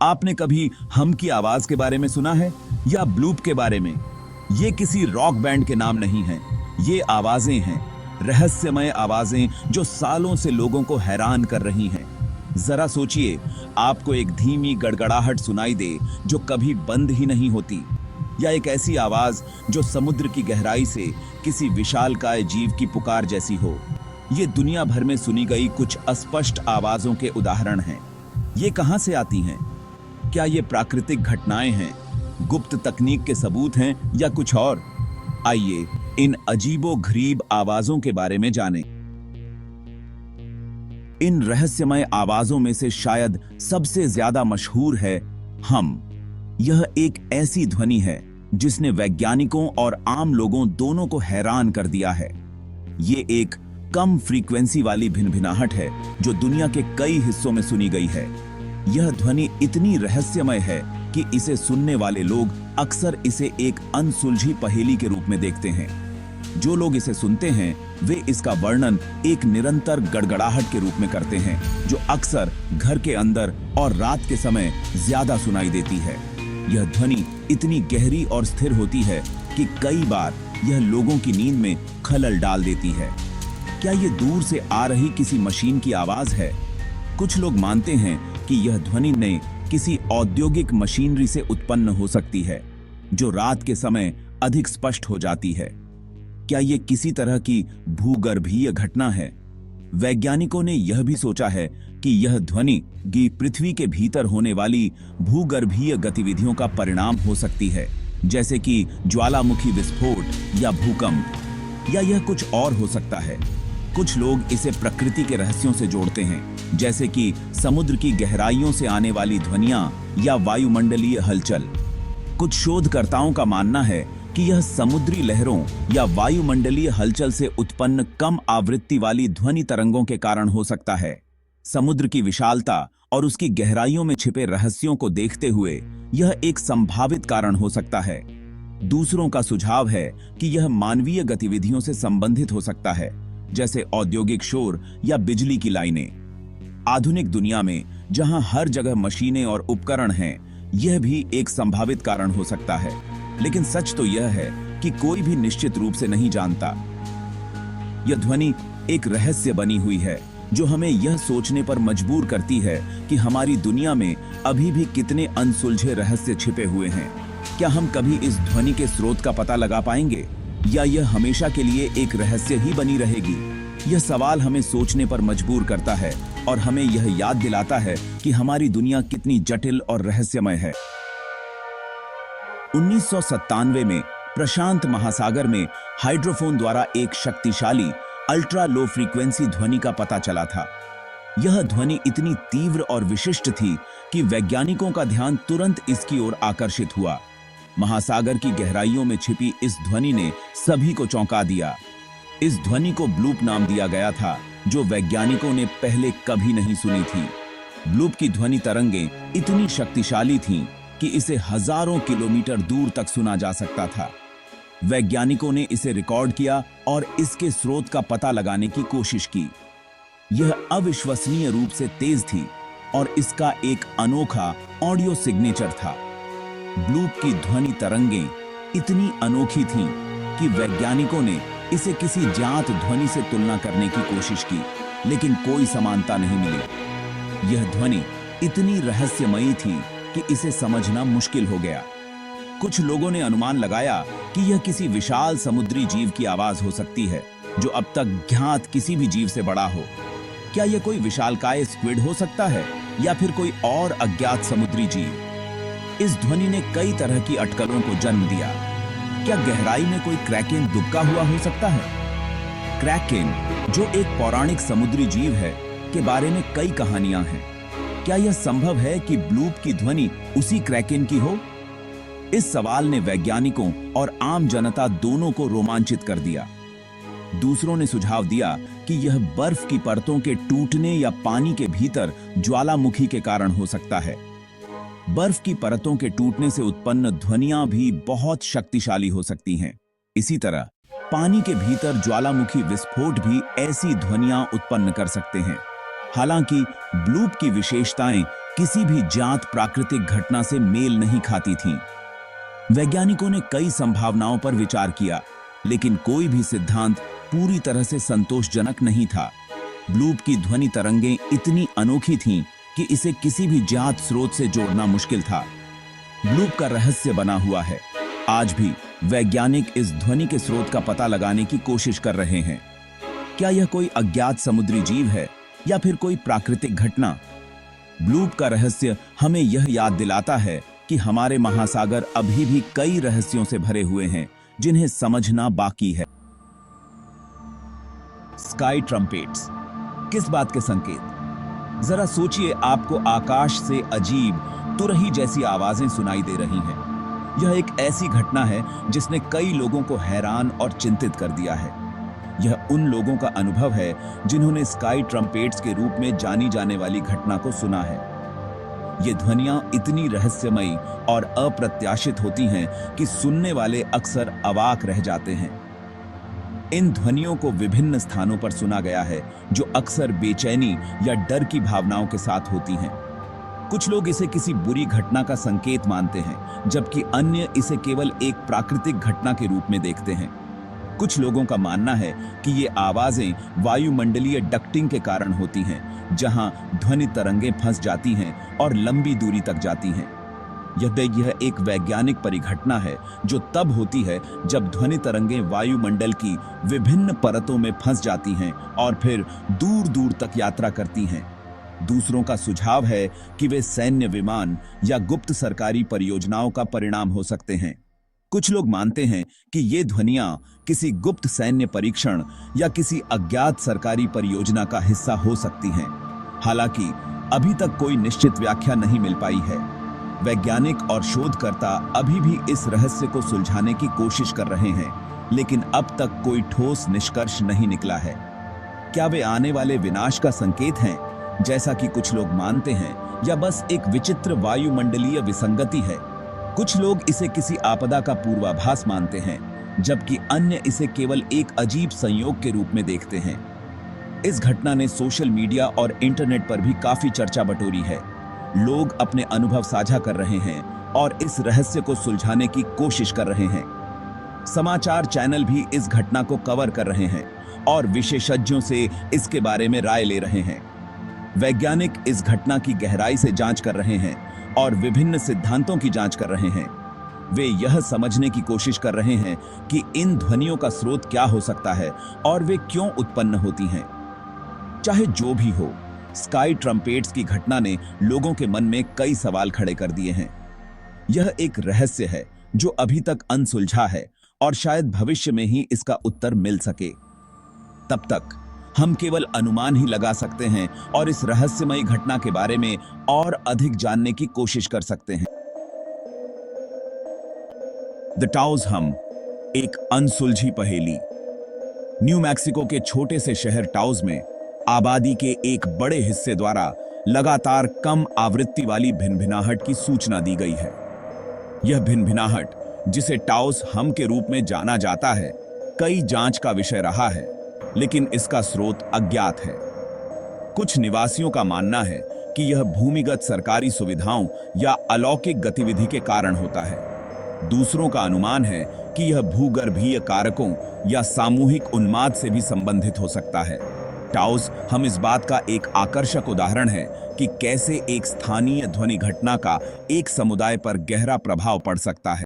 आपने कभी हम की आवाज के बारे में सुना है या ब्लूप के बारे में? ये किसी रॉक बैंड के नाम नहीं हैं। ये आवाजें हैं, रहस्यमय आवाजें जो सालों से लोगों को हैरान कर रही हैं। जरा सोचिए, आपको एक धीमी गड़गड़ाहट सुनाई दे जो कभी बंद ही नहीं होती, या एक ऐसी आवाज जो समुद्र की गहराई से किसी विशालकाय जीव की पुकार जैसी हो। ये दुनिया भर में सुनी गई कुछ अस्पष्ट आवाजों के उदाहरण हैं। ये कहां से आती हैं? क्या ये प्राकृतिक घटनाएं हैं, गुप्त तकनीक के सबूत हैं, या कुछ और? आइए इन अजीबो-गरीब आवाजों के बारे में जानें। इन रहस्यमय आवाजों में से शायद सबसे ज्यादा मशहूर है हम। यह एक ऐसी ध्वनि है जिसने वैज्ञानिकों और आम लोगों दोनों को हैरान कर दिया है। ये एक कम फ्रीक्वेंसी वाली भिनभिनाहट है जो दुनिया के कई हिस्सों में सुनी गई है। यह ध्वनि इतनी रहस्यमय है कि इसे सुनने वाले लोग अक्सर इसे एक अनसुलझी पहेली के रूप में देखते हैं। जो लोग इसे सुनते हैं वे इसका वर्णन एक निरंतर गड़गड़ाहट के रूप में करते हैं जो अक्सर घर के अंदर और रात के समय ज्यादा सुनाई देती है। यह ध्वनि इतनी गहरी और स्थिर होती है कि कई बार यह लोगों की नींद में खलल डाल देती है। क्या यह दूर से आ रही किसी मशीन की आवाज है? कुछ लोग मानते हैं कि यह ध्वनि ने किसी औद्योगिक मशीनरी से उत्पन्न हो सकती है जो रात के समय अधिक स्पष्ट हो जाती है। क्या यह किसी तरह की भूगर्भीय घटना है? वैज्ञानिकों ने यह भी सोचा है कि यह ध्वनि की पृथ्वी के भीतर होने वाली भूगर्भीय गतिविधियों का परिणाम हो सकती है, जैसे कि ज्वालामुखी विस्फोट या भूकंप, या यह कुछ और हो सकता है। कुछ लोग इसे प्रकृति के रहस्यों से जोड़ते हैं, जैसे कि समुद्र की गहराइयों से आने वाली ध्वनियां या वायुमंडलीय हलचल। कुछ शोधकर्ताओं का मानना है कि यह समुद्री लहरों या वायुमंडलीय हलचल से उत्पन्न कम आवृत्ति वाली ध्वनि तरंगों के कारण हो सकता है। समुद्र की विशालता और उसकी गहराइयों में छिपे रहस्यों को देखते हुए यह एक संभावित कारण हो सकता है। दूसरों का सुझाव है कि यह मानवीय गतिविधियों से संबंधित हो सकता है, जैसे औद्योगिक शोर या बिजली की लाइनें। आधुनिक दुनिया में जहां हर जगह मशीनें और उपकरण हैं, यह भी एक संभावित कारण हो सकता है। लेकिन सच तो यह है कि कोई भी निश्चित रूप से नहीं जानता। यह ध्वनि एक रहस्य बनी हुई है जो हमें यह सोचने पर मजबूर करती है कि हमारी दुनिया में अभी भी कितने अनसुलझे रहस्य छिपे हुए हैं। क्या हम कभी इस ध्वनि के स्रोत का पता लगा पाएंगे, या यह हमेशा के लिए एक रहस्य ही बनी रहेगी? यह सवाल हमें सोचने पर मजबूर करता है और हमें यह याद दिलाता है कि हमारी दुनिया कितनी जटिल और रहस्यमय है। 1997 में प्रशांत महासागर में हाइड्रोफोन द्वारा एक शक्तिशाली अल्ट्रा लो फ्रीक्वेंसी ध्वनि का पता चला था। यह ध्वनि इतनी तीव्र और विशिष्ट थी कि वैज्ञानिकों का ध्यान तुरंत इसकी ओर आकर्षित हुआ। महासागर की गहराइयों में छिपी इस ध्वनि ने सभी को चौंका दिया। इस ध्वनि को ब्लूप नाम दिया गया था, जो वैज्ञानिकों ने पहले कभी नहीं सुनी थी। ब्लूप की ध्वनि तरंगें इतनी शक्तिशाली थीं कि इसे हजारों किलोमीटर दूर तक सुना जा सकता था। वैज्ञानिकों ने इसे रिकॉर्ड किया और इसके स्रोत का पता लगाने की कोशिश की। यह अविश्वसनीय रूप से तेज थी और इसका एक अनोखा ऑडियो सिग्नेचर था। ब्लूप की ध्वनि तरंगें इतनी अनोखी थीं कि वैज्ञानिकों ने इसे किसी ज्ञात ध्वनि से तुलना करने की कोशिश की, लेकिन कोई समानता नहीं मिली। यह ध्वनि इतनी रहस्यमयी थी कि इसे समझना मुश्किल हो गया। कुछ लोगों ने अनुमान लगाया कि यह किसी विशाल समुद्री जीव की आवाज हो सकती है जो अब तक ज्ञात किसी भी जीव से बड़ा हो। क्या यह कोई विशालकाय स्क्विड हो सकता है, या फिर कोई और अज्ञात समुद्री जीव? इस ध्वनि ने कई तरह की अटकलों को जन्म दिया। क्या गहराई में कोई क्रैकेन दुबका हुआ हो सकता है? क्रैकेन, जो एक पौराणिक समुद्री जीव है, के बारे में कई कहानियां हैं। क्या यह संभव है कि ब्लूप की ध्वनि उसी क्रैकेन की हो? इस सवाल ने वैज्ञानिकों और आम जनता दोनों को रोमांचित कर दिया। दूसरों ने सुझाव दिया कि यह बर्फ की परतों के टूटने या पानी के भीतर ज्वालामुखी के कारण हो सकता है। बर्फ की परतों के टूटने से उत्पन्न ध्वनियां भी बहुत शक्तिशाली हो सकती हैं। इसी तरह पानी के भीतर ज्वालामुखी विस्फोट भी ऐसी ध्वनियां उत्पन्न कर सकते हैं। हालांकि ब्लूप की विशेषताएं किसी भी ज्ञात प्राकृतिक घटना से मेल नहीं खाती थीं। वैज्ञानिकों ने कई संभावनाओं पर विचार किया, लेकिन कोई भी सिद्धांत पूरी तरह से संतोषजनक नहीं था। ब्लूप की ध्वनि तरंगें इतनी अनोखी थीं कि इसे किसी भी ज्ञात स्रोत से जोड़ना मुश्किल था। ब्लूप का रहस्य बना हुआ है। आज भी वैज्ञानिक इस ध्वनि के स्रोत का पता लगाने की कोशिश कर रहे हैं। क्या यह कोई अज्ञात समुद्री जीव है या फिर कोई प्राकृतिक घटना? ब्लूप का रहस्य हमें यह याद दिलाता है कि हमारे महासागर अभी भी कई रहस्यों से भरे हुए हैं, जिन्हें समझना बाकी है। स्काई ट्रम्पेट्स किस बात के संकेत? जरा सोचिए, आपको आकाश से अजीब तुरही जैसी आवाजें सुनाई दे रही हैं। यह एक ऐसी घटना है जिसने कई लोगों को हैरान और चिंतित कर दिया है। यह उन लोगों का अनुभव है जिन्होंने स्काई ट्रम्पेट्स के रूप में जानी जाने वाली घटना को सुना है। ये ध्वनियां इतनी रहस्यमयी और अप्रत्याशित होती हैं कि सुनने वाले अक्सर अवाक रह जाते हैं। इन ध्वनियों को विभिन्न स्थानों पर सुना गया है, जो अक्सर बेचैनी या डर की भावनाओं के साथ होती हैं। कुछ लोग इसे किसी बुरी घटना का संकेत मानते हैं, जबकि अन्य इसे केवल एक प्राकृतिक घटना के रूप में देखते हैं। कुछ लोगों का मानना है कि ये आवाजें वायुमंडलीय डक्टिंग के कारण होती हैं, जहां ध्वनि तरंगें फंस जाती हैं और लंबी दूरी तक जाती हैं। यह एक वैज्ञानिक परिघटना है जो तब होती है जब ध्वनि तरंगें वायुमंडल की विभिन्न परतों में फंस जाती हैं और फिर दूर दूर तक यात्रा करती हैं। दूसरों का सुझाव है कि वे सैन्य विमान या गुप्त सरकारी परियोजनाओं का परिणाम हो सकते हैं। कुछ लोग मानते हैं कि ये ध्वनियां किसी गुप्त सैन्य परीक्षण या किसी अज्ञात सरकारी परियोजना का हिस्सा हो सकती हैं। हालांकि अभी तक कोई निश्चित व्याख्या नहीं मिल पाई है। वैज्ञानिक और शोधकर्ता अभी भी इस रहस्य को सुलझाने की कोशिश कर रहे हैं, लेकिन अब तक कोई ठोस निष्कर्ष नहीं निकला है। क्या वे आने वाले विनाश का संकेत हैं, जैसा कि कुछ लोग मानते हैं, या बस एक विचित्र वायुमंडलीय विसंगति है? कुछ लोग इसे किसी आपदा का पूर्वाभास मानते हैं, जबकि अन्य इसे केवल एक अजीब संयोग के रूप में देखते हैं। इस घटना ने सोशल मीडिया और इंटरनेट पर भी काफी चर्चा बटोरी है। लोग अपने अनुभव साझा कर रहे हैं और इस रहस्य को सुलझाने की कोशिश कर रहे हैं। समाचार चैनल भी इस घटना को कवर कर रहे हैं और विशेषज्ञों से इसके बारे में राय ले रहे हैं। वैज्ञानिक इस घटना की गहराई से जांच कर रहे हैं और विभिन्न सिद्धांतों की जांच कर रहे हैं। वे यह समझने की कोशिश कर रहे हैं कि इन ध्वनियों का स्रोत क्या हो सकता है और वे क्यों उत्पन्न होती हैं। चाहे जो भी हो, स्काई ट्रम्पेट्स की घटना ने लोगों के मन में कई सवाल खड़े कर दिए हैं। यह एक रहस्य है जो अभी तक अनसुलझा है और शायद भविष्य में ही इसका उत्तर मिल सके। तब तक हम केवल अनुमान ही लगा सकते हैं और इस रहस्यमयी घटना के बारे में और अधिक जानने की कोशिश कर सकते हैं। द टाउज हम, एक अनसुलझी पहेली। न्यू मैक्सिको के छोटे से शहर टाउज में आबादी के एक बड़े हिस्से द्वारा लगातार कम आवृत्ति वाली भिनभिनाहट की सूचना दी गई है। यह भिनभिनाहट, जिसे टाउस हम के रूप में जाना जाता है, कई जांच का विषय रहा है, लेकिन इसका स्रोत अज्ञात है। कुछ निवासियों का मानना है कि यह भूमिगत सरकारी सुविधाओं या अलौकिक गतिविधि के कारण होता है। दूसरों का अनुमान है कि यह भूगर्भीय कारकों या सामूहिक उन्माद से भी संबंधित हो सकता है। टाउस हम इस बात का एक आकर्षक उदाहरण है कि कैसे एक स्थानीय ध्वनि घटना का एक समुदाय पर गहरा प्रभाव पड़ सकता है।